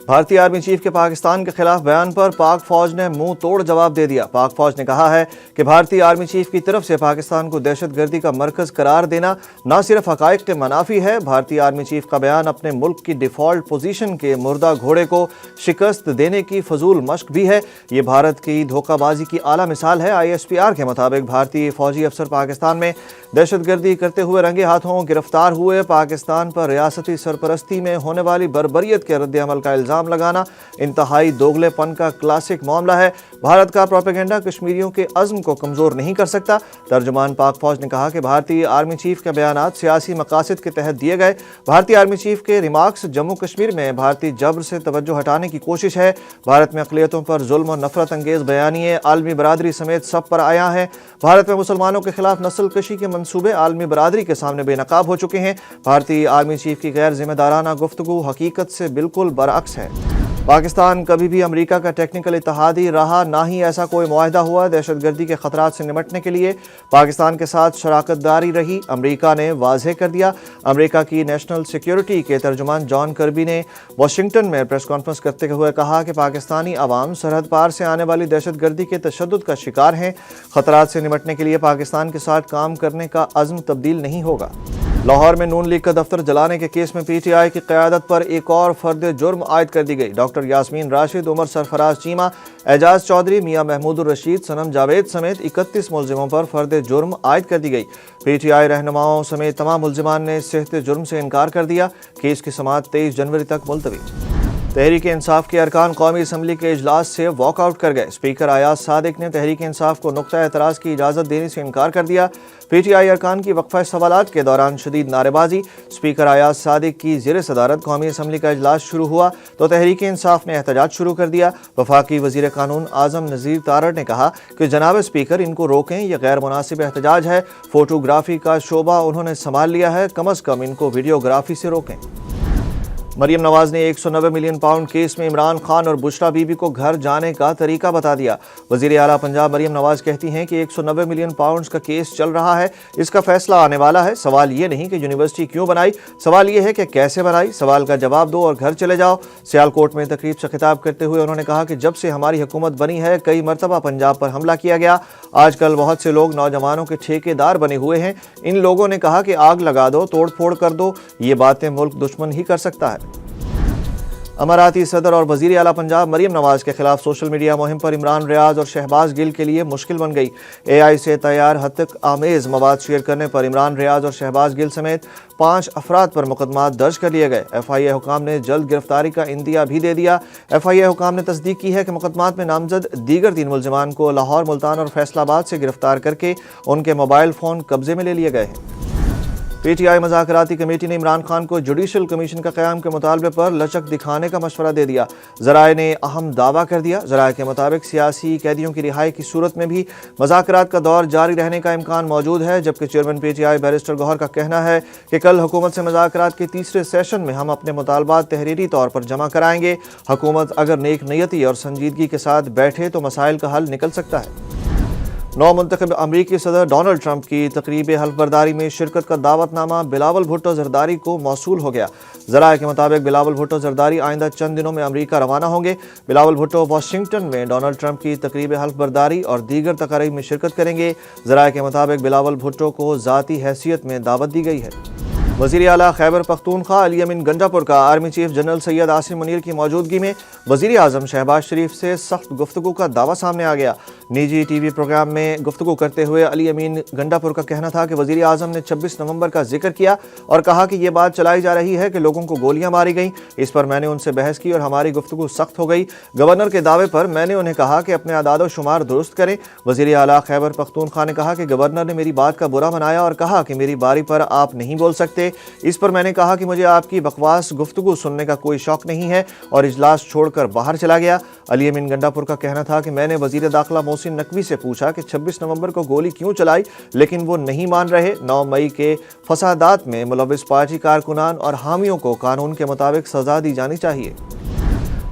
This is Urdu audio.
بھارتی آرمی چیف کے پاکستان کے خلاف بیان پر پاک فوج نے منہ توڑ جواب دے دیا۔ پاک فوج نے کہا ہے کہ بھارتی آرمی چیف کی طرف سے پاکستان کو دہشت گردی کا مرکز قرار دینا نہ صرف حقائق کے منافی ہے، بھارتی آرمی چیف کا بیان اپنے ملک کی ڈیفالٹ پوزیشن کے مردہ گھوڑے کو شکست دینے کی فضول مشق بھی ہے۔ یہ بھارت کی دھوکہ بازی کی اعلیٰ مثال ہے۔ ISPR کے مطابق بھارتی فوجی افسر پاکستان میں دہشت گردی کرتے ہوئے رنگے ہاتھوں گرفتار ہوئے۔ پاکستان پر ریاستی سرپرستی میں ہونے والی بربریت کے رد عمل کا الزام لگانا انتہائی دوگلے پن کا کلاسک معاملہ ہے۔ بھارت کا پروپیگنڈا کشمیریوں کے عزم کو کمزور نہیں کر سکتا۔ ترجمان پاک فوج نے کہا کہ بھارتی آرمی چیف کے بیانات سیاسی مقاصد کے تحت دیے گئے۔ بھارتی آرمی چیف کے ریمارکس جموں کشمیر میں بھارتی جبر سے توجہ ہٹانے کی کوشش ہے۔ بھارت میں اقلیتوں پر ظلم اور نفرت انگیز بیانیے عالمی برادری سمیت سب پر آیا ہے۔ بھارت میں مسلمانوں کے خلاف نسل کشی کے منصوبے عالمی برادری کے سامنے بے نقاب ہو چکے ہیں۔ بھارتی آرمی چیف کی غیر ذمہ دارانہ گفتگو حقیقت سے بالکل برعکس ہے۔ پاکستان کبھی بھی امریکہ کا ٹیکنیکل اتحادی رہا، نہ ہی ایسا کوئی معاہدہ ہوا۔ دہشت گردی کے خطرات سے نمٹنے کے لیے پاکستان کے ساتھ شراکت داری رہی، امریکہ نے واضح کر دیا۔ امریکہ کی نیشنل سیکیورٹی کے ترجمان جان کربی نے واشنگٹن میں پریس کانفرنس کرتے ہوئے کہا کہ پاکستانی عوام سرحد پار سے آنے والی دہشت گردی کے تشدد کا شکار ہیں۔ خطرات سے نمٹنے کے لیے پاکستان کے ساتھ کام کرنے کا عزم تبدیل نہیں ہوگا۔ لاہور میں نون لیگ کا دفتر جلانے کے کیس میں PTI کی قیادت پر ایک اور فرد جرم عائد کر دی گئی۔ ڈاکٹر یاسمین راشد، عمر سرفراز چیمہ، اعجاز چودھری، میاں محمود الرشید، صنم جاوید سمیت 31 ملزموں پر فرد جرم عائد کر دی گئی۔ PTI رہنماؤں سمیت تمام ملزمان نے صحت جرم سے انکار کر دیا۔ کیس کی سماعت 23 جنوری تک ملتوی۔ تحریک انصاف کے ارکان قومی اسمبلی کے اجلاس سے واک آؤٹ کر گئے۔ اسپیکر ایاز صادق نے تحریک انصاف کو نقطہ اعتراض کی اجازت دینے سے انکار کر دیا۔ PTI ارکان کی وقفہ سوالات کے دوران شدید نعرے بازی۔ اسپیکر ایاز صادق کی زیر صدارت قومی اسمبلی کا اجلاس شروع ہوا تو تحریک انصاف نے احتجاج شروع کر دیا۔ وفاقی وزیر قانون اعظم نذیر تارڑ نے کہا کہ جناب اسپیکر ان کو روکیں، یہ غیر مناسب احتجاج ہے۔ فوٹوگرافی کا شعبہ انہوں نے سنبھال لیا ہے، کم از کم ان کو ویڈیوگرافی سے روکیں۔ مریم نواز نے 190 ملین پاؤنڈ کیس میں عمران خان اور بشرا بی بی کو گھر جانے کا طریقہ بتا دیا۔ وزیر اعلیٰ پنجاب مریم نواز کہتی ہیں کہ 190 ملین پاؤنڈز کا کیس چل رہا ہے، اس کا فیصلہ آنے والا ہے۔ سوال یہ نہیں کہ یونیورسٹی کیوں بنائی، سوال یہ ہے کہ کیسے بنائی۔ سوال کا جواب دو اور گھر چلے جاؤ۔ سیالکوٹ میں تقریب سے خطاب کرتے ہوئے انہوں نے کہا کہ جب سے ہماری حکومت بنی ہے کئی مرتبہ پنجاب پر حملہ کیا گیا۔ آج کل بہت سے لوگ نوجوانوں کے ٹھیکیدار بنے ہوئے ہیں۔ ان لوگوں نے کہا کہ آگ لگا دو، توڑ پھوڑ کر دو، یہ باتیں ملک دشمن ہی کر سکتا ہے۔ اماراتی صدر اور وزیر اعلیٰ پنجاب مریم نواز کے خلاف سوشل میڈیا مہم پر عمران ریاض اور شہباز گل کے لیے مشکل بن گئی۔ AI سے تیار ہتک آمیز مواد شیئر کرنے پر عمران ریاض اور شہباز گل سمیت 5 افراد پر مقدمات درج کر لیے گئے۔ FIA حکام نے جلد گرفتاری کا عندیہ بھی دے دیا۔ FIA حکام نے تصدیق کی ہے کہ مقدمات میں نامزد دیگر 3 ملزمان کو لاہور، ملتان اور فیصل آباد سے گرفتار کر کے ان کے موبائل فون قبضے میں لے لیے گئے ہیں۔ PTI مذاکراتی کمیٹی نے عمران خان کو جوڈیشل کمیشن کا قیام کے مطالبے پر لچک دکھانے کا مشورہ دے دیا۔ ذرائع نے اہم دعویٰ کر دیا۔ ذرائع کے مطابق سیاسی قیدیوں کی رہائی کی صورت میں بھی مذاکرات کا دور جاری رہنے کا امکان موجود ہے، جبکہ چیئرمین PTI بیرسٹر گوہر کا کہنا ہے کہ کل حکومت سے مذاکرات کے تیسرے سیشن میں ہم اپنے مطالبات تحریری طور پر جمع کرائیں گے۔ حکومت اگر نیک نیتی اور سنجیدگی کے ساتھ بیٹھے تو مسائل کا حل نکل سکتا ہے۔ نو منتخب امریکی صدر ڈونلڈ ٹرمپ کی تقریب حلف برداری میں شرکت کا دعوت نامہ بلاول بھٹو زرداری کو موصول ہو گیا۔ ذرائع کے مطابق بلاول بھٹو زرداری آئندہ چند دنوں میں امریکہ روانہ ہوں گے۔ بلاول بھٹو واشنگٹن میں ڈونلڈ ٹرمپ کی تقریب حلف برداری اور دیگر تقاریب میں شرکت کریں گے۔ ذرائع کے مطابق بلاول بھٹو کو ذاتی حیثیت میں دعوت دی گئی ہے۔ وزیر اعلیٰ خیبر پختونخوا علی امین گنڈا پور کا army chief general Syed Asim Munir کی موجودگی میں وزیر اعظم شہباز شریف سے سخت گفتگو کا دعویٰ سامنے آ گیا۔ نجی ٹی وی پروگرام میں گفتگو کرتے ہوئے علی امین گنڈا پور کا کہنا تھا کہ وزیر اعظم نے 26 نومبر کا ذکر کیا اور کہا کہ یہ بات چلائی جا رہی ہے کہ لوگوں کو گولیاں ماری گئیں۔ اس پر میں نے ان سے بحث کی اور ہماری گفتگو سخت ہو گئی۔ گورنر کے دعوے پر میں نے انہیں کہا کہ اپنے اعداد و شمار درست کریں۔ وزیر اعلیٰ خیبر پختونخوا نے کہا کہ گورنر نے میری بات کا برا منایا اور کہا کہ میری باری پر آپ نہیں بول سکتے۔ اس پر میں نے کہا کہ مجھے آپ کی بکواس گفتگو سننے کا کوئی شوق نہیں ہے اور اجلاس چھوڑ کر باہر چلا گیا۔ علی امین گنڈا پور کا کہنا تھا کہ میں نے وزیر داخلہ محسن نقوی سے پوچھا کہ 26 نومبر کو گولی کیوں چلائی، لیکن وہ نہیں مان رہے۔ 9 مئی کے فسادات میں ملوث پارٹی کارکنان اور حامیوں کو قانون کے مطابق سزا دی جانی چاہیے۔